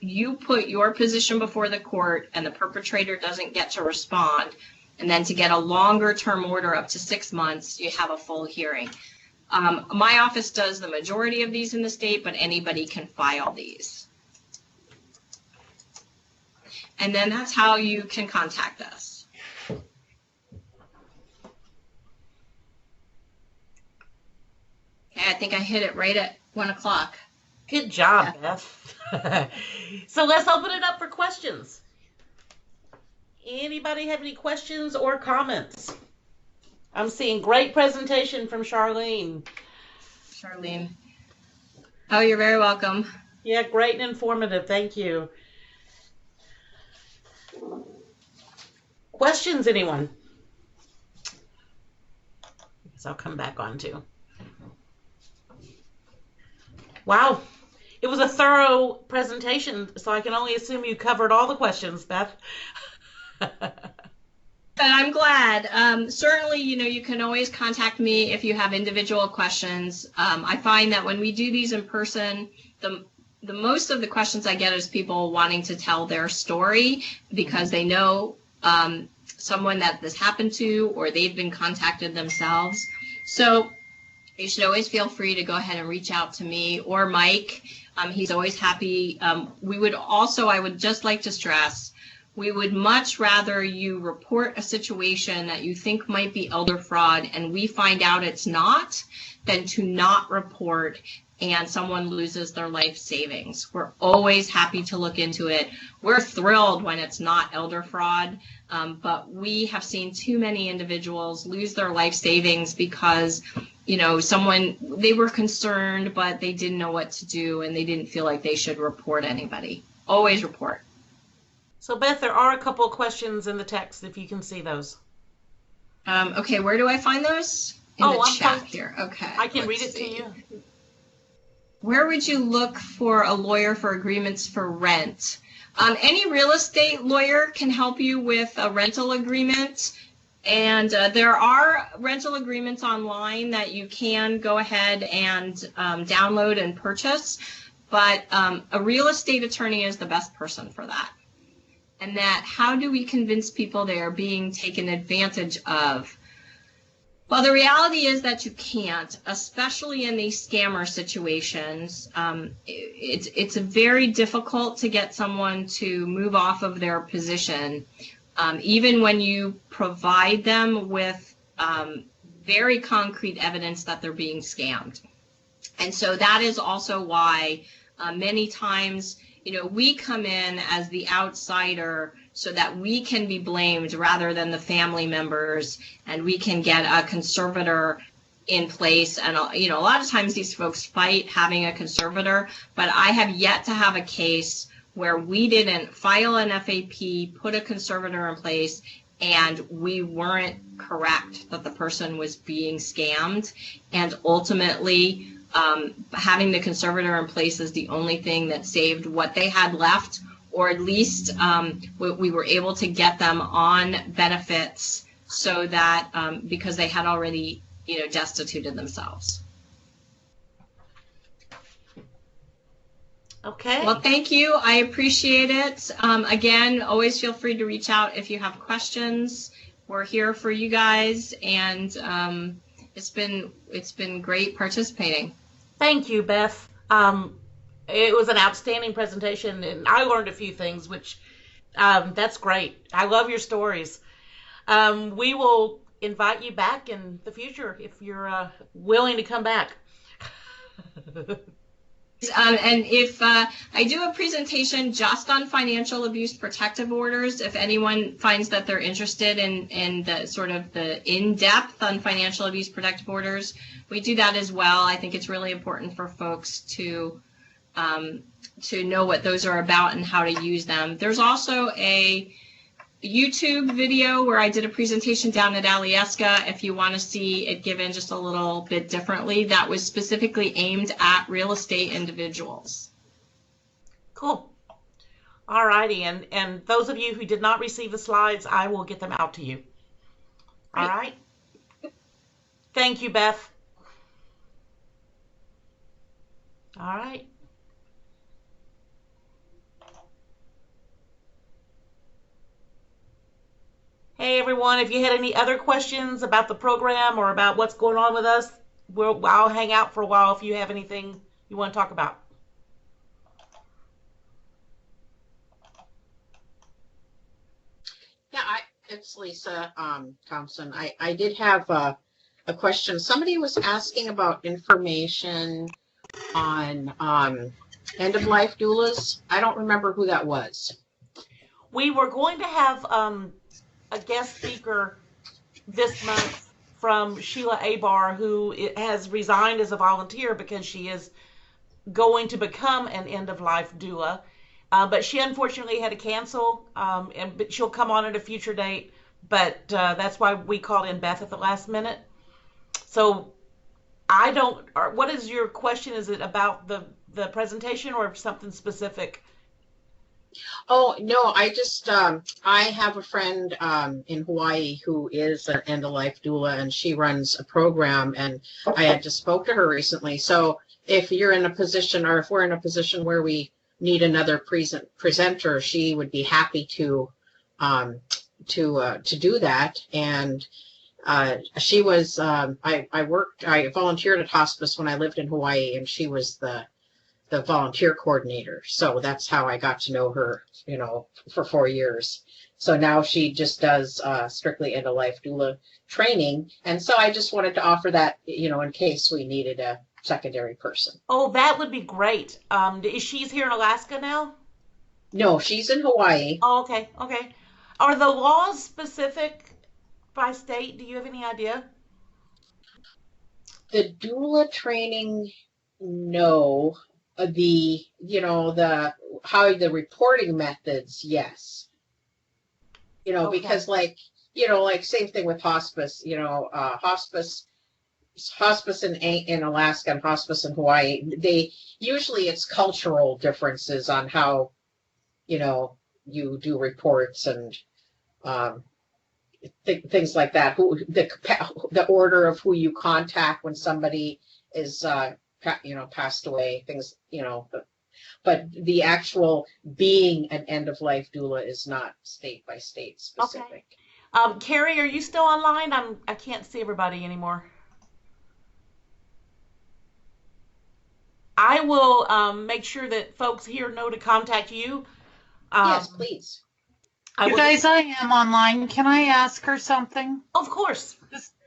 you put your position before the court and the perpetrator doesn't get to respond. And then to get a longer term order up to 6 months, you have a full hearing. My office does the majority of these in the state, but anybody can file these. And then that's how you can contact us. Okay, I think I hit it right at 1 o'clock. Good job, Beth. So let's open it up for questions. Anybody have any questions or comments? I'm seeing great presentation from Charlene. Oh, you're very welcome. Yeah, great and informative. Thank you. Questions, anyone? I guess I'll come back on too. Wow. It was a thorough presentation, so I can only assume you covered all the questions, Beth. And I'm glad. Certainly, you can always contact me if you have individual questions. I find that when we do these in person, the most of the questions I get is people wanting to tell their story because they know someone that this happened to, or they've been contacted themselves. So you should always feel free to go ahead and reach out to me or Mike. He's always happy. I would just like to stress, we would much rather you report a situation that you think might be elder fraud and we find out it's not, than to not report and someone loses their life savings. We're always happy to look into it. We're thrilled when it's not elder fraud, but we have seen too many individuals lose their life savings because they were concerned, but they didn't know what to do and they didn't feel like they should report anybody. Always report. So Beth, there are a couple of questions in the text if you can see those. Okay, where do I find those? In the chat here. Okay. I can read it to you. Where would you look for a lawyer for agreements for rent? Any real estate lawyer can help you with a rental agreement. And there are rental agreements online that you can go ahead and download and purchase. But a real estate attorney is the best person for that. And that, how do we convince people they are being taken advantage of? Well, the reality is that you can't, especially in these scammer situations. It's very difficult to get someone to move off of their position, even when you provide them with very concrete evidence that they're being scammed. And so that is also why many times, we come in as the outsider so that we can be blamed rather than the family members, and we can get a conservator in place. And, a lot of times these folks fight having a conservator, but I have yet to have a case where we didn't file an FAP, put a conservator in place, and we weren't correct that the person was being scammed. And ultimately, having the conservator in place is the only thing that saved what they had left, or at least we were able to get them on benefits so that because they had already destituted themselves. Okay. Well, thank you. I appreciate it. Again, always feel free to reach out if you have questions. We're here for you guys, and it's been great participating. Thank you, Beth. It was an outstanding presentation, and I learned a few things, which that's great. I love your stories. We will invite you back in the future if you're willing to come back. And if I do a presentation just on financial abuse protective orders, if anyone finds that they're interested in the sort of the in-depth on financial abuse protective orders, we do that as well. I think it's really important for folks to know what those are about and how to use them. There's also a YouTube video where I did a presentation down at Alyeska, if you want to see it given just a little bit differently, that was specifically aimed at real estate individuals. Cool. All righty, and those of you who did not receive the slides, I will get them out to you. All right. Thank you, Beth. All right. Hey everyone, if you had any other questions about the program or about what's going on with us, I'll hang out for a while if you have anything you want to talk about. Yeah, it's Lisa Thompson. I did have a question. Somebody was asking about information on end-of-life doulas. I don't remember who that was. We were going to have a guest speaker this month from Sheila Abar, who has resigned as a volunteer because she is going to become an end-of-life doula. But she unfortunately had to cancel, but she'll come on at a future date. But that's why we called in Beth at the last minute. So what is your question? Is it about the the presentation or something specific? Oh, no, I just, I have a friend in Hawaii who is an end-of-life doula, and she runs a program, and I had just spoke to her recently. So if you're in a position, or if we're in a position where we need another presenter, she would be happy um, to do that. And she was, I volunteered at hospice when I lived in Hawaii, and she was the volunteer coordinator. So that's how I got to know her, for 4 years. So now she just does strictly end-of-life doula training. And so I just wanted to offer that, in case we needed a secondary person. Oh, that would be great. Is she's here in Alaska now? No, she's in Hawaii. Oh, okay, okay. Are the laws specific by state? Do you have any idea? The doula training, no. How the reporting methods, yes. Okay. Because like same thing with hospice, hospice in Alaska and hospice in Hawaii, it's cultural differences on how, you do reports and things like that. The order of who you contact when somebody is passed away, things, but the actual being an end-of-life doula is not state by state specific. Okay. Carrie, are you still online? I can't see everybody anymore. I will make sure that folks here know to contact you. Yes, please. You guys, I am online. Can I ask her something? Of course.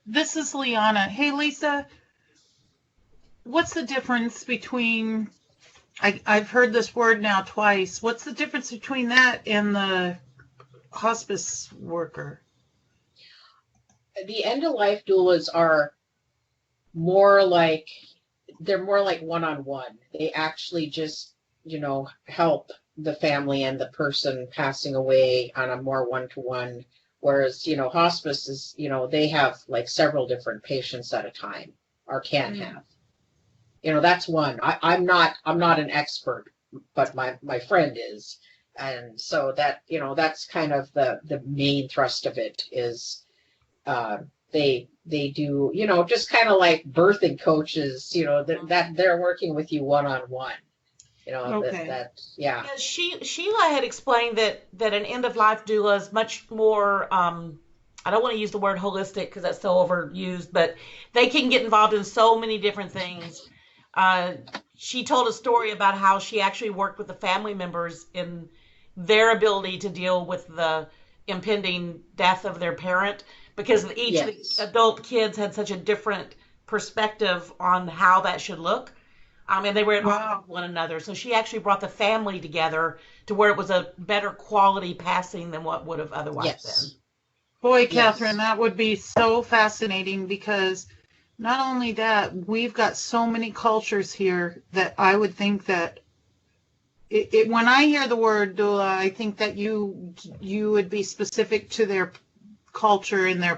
This is Liana. Hey, Lisa, what's the difference between, I've heard this word now twice. What's the difference between that and the hospice worker? The end-of-life doulas are more like one-on-one. They actually just, help the family and the person passing away on a more one-to-one. Whereas, hospice is, they have like several different patients at a time, or can have. That's one. I'm not an expert, but my friend is. And so that, that's kind of the main thrust of it is, they do, just kind of like birthing coaches, that they're working with you one-on-one. Okay. Yeah. Yeah, Sheila had explained that an end-of-life doula is much more, I don't want to use the word holistic because that's so overused, but they can get involved in so many different things. She told a story about how she actually worked with the family members in their ability to deal with the impending death of their parent, because each of the adult kids had such a different perspective on how that should look. And they were at odds with one another. So she actually brought the family together to where it was a better quality passing than what would have otherwise been. Boy, Catherine, that would be so fascinating, because not only that, we've got so many cultures here that I would think that when I hear the word doula, I think that you would be specific to their culture and their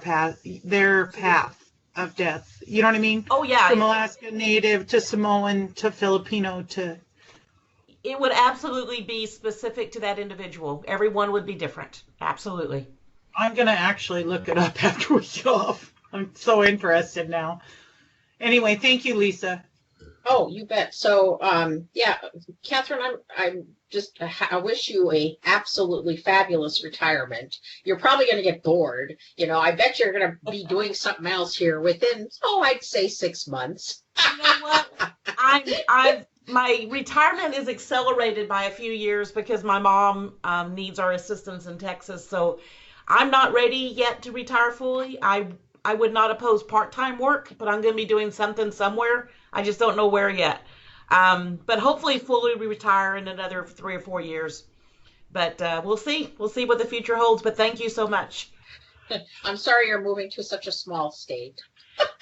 path of death. You know what I mean? Oh, yeah. From Alaska Native to Samoan to Filipino to... It would absolutely be specific to that individual. Everyone would be different. Absolutely. I'm going to actually look it up after we get off. I'm so interested now. Anyway, thank you, Lisa. Oh, you bet. So, Catherine, I wish you a absolutely fabulous retirement. You're probably going to get bored. I bet you're going to be doing something else here within, I'd say 6 months. You know what? My retirement is accelerated by a few years because my mom needs our assistance in Texas. So I'm not ready yet to retire fully. I would not oppose part-time work, but I'm going to be doing something somewhere. I just don't know where yet. But hopefully fully retire in another 3 or 4 years. But we'll see. We'll see what the future holds. But thank you so much. I'm sorry you're moving to such a small state.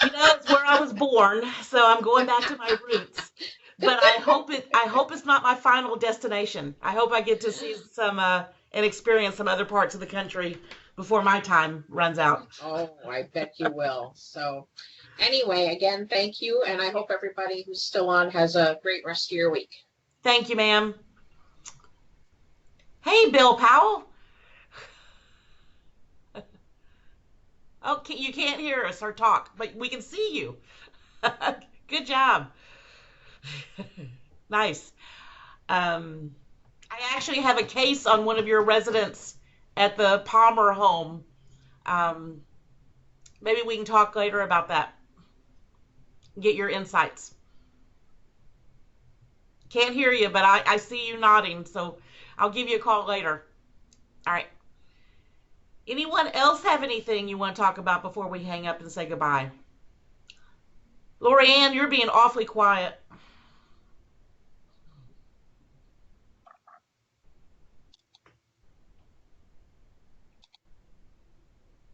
It's where I was born, so I'm going back to my roots. But I hope it's not my final destination. I hope I get to see some and experience some other parts of the country before my time runs out. Oh, I bet you will. So anyway, again, thank you. And I hope everybody who's still on has a great rest of your week. Thank you, ma'am. Hey, Bill Powell. Okay, you can't hear us or talk, but we can see you. Good job. Nice. I actually have a case on one of your residents at the Palmer home. Maybe we can talk later about that. Get your insights. Can't hear you, but I see you nodding, so I'll give you a call later. All right. Anyone else have anything you want to talk about before we hang up and say goodbye? Lori Ann, you're being awfully quiet.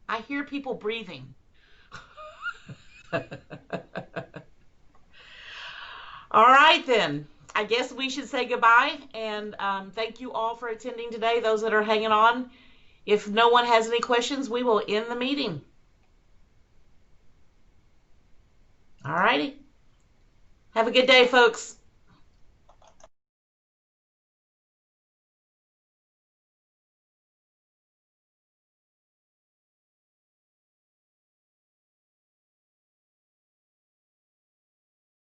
I hear people breathing. All right, then. I guess we should say goodbye. And thank you all for attending today, those that are hanging on. If no one has any questions, we will end the meeting. All righty. Have a good day, folks.